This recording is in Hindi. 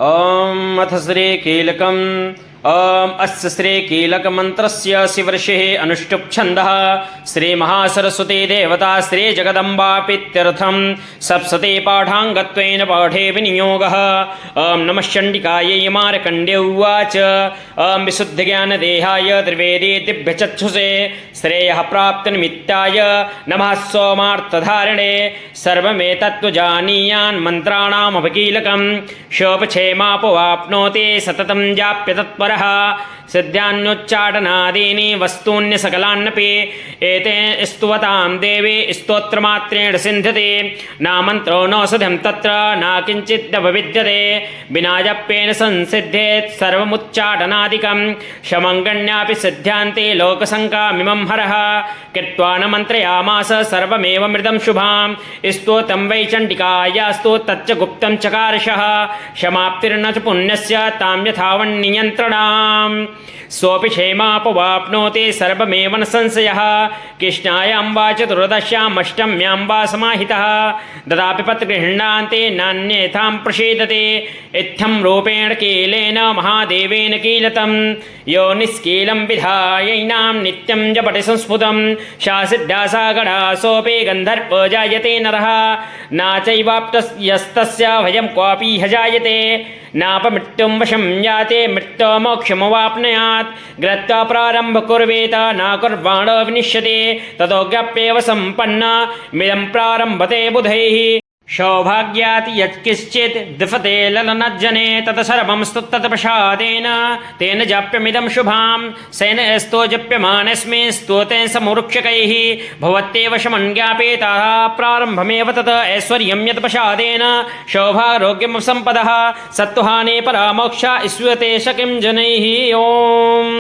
ॐ अथ श्रीकीलकम् ॐ अस्य श्रीकीलकमन्त्रस्य शिवर्षिः अनुष्टुप् छन्दः श्रीमहासरस्वती देवता श्रीजगदम्बापीत्यर्थं सप्तशती पाठाङ्गत्वेन पाठे विनियोगः। ॐ नमः चण्डिकायै मार्कण्डेय उवाच। ॐ विशुद्धज्ञानदेहाय त्रिवेदी दिव्यचक्षुषे श्रेयः प्राप्तिनिमित्ताय नमः सोमार्थधारिणे सर्वमेतत्त्वजानीयान् मन्त्राणामपकीलकं शोभक्षेमापवाप्नोति सततं जाप्य तत्परः सिद्ध्यान्युच्चाटनादीनि वस्तून्य सकलान्नपि एतेन स्तुवतां देवी स्तोत्रमात्रेण सिन्ध्यते नामन्त्रो नौषधं तत्र न किञ्चिदपविद्यते विना जप्येन संसिद्धेत् सर्वमुच्चाटनादिकं शमङ्गण्यापि सिद्ध्यान्ते लोकसङ्कामिमं हरः कृत्वा न मन्त्रयामास सर्वमेव मृदं शुभां स्तोत्रं वै चण्डिकायास्तु तच्च गुप्तं चकारशः क्षमाप्तिर्न च पुण्यस्य तां यथावन्नियन्त्रणाम् सोऽपि क्षेमापवाप्नोति सर्वमेव न संशयः। कृष्णायां वा चतुर्दश्याम् अष्टम्यां वा समाहितः ददापि पत्रगृह्णान्ते नान्येथां प्रसीदते इत्थं रूपेण कीलेन महादेवेन कीलतं यो निष्कीलं विधायैनां नित्यं जपति संस्फुतं सा सिद्धा सा गणा सोऽपि गन्धर्वो जायते नरः न चैवाप्तयस्तस्य भयं क्वापि हजायते नापमृत्युं वशं याते मृत्युमोक्षमवाप्नुयात् ग्रत्वा प्रारम्भ कुर्वेत न कुर्वाणो विनिश्यते ततो ज्ञाप्येव सम्पन्न मिदं प्रारम्भते बुधैः सौभाग्याति यत्किश्चित् द्विपते ललनज्जने तत् सर्वं स्तुत्तत्प्रसादेन तेन जाप्यमिदं शुभां सेन स्तो जप्यमानस्मे स्तोतेन समूरुक्षकैः भवत्येव शमं ज्ञापेतः प्रारम्भमेव तत् ऐश्वर्यं यत्प्रसादेन सौभाग्यं सम्पदः सत्त्वहाने परामोक्षा इष्यते शकिं जनैः। ओम्।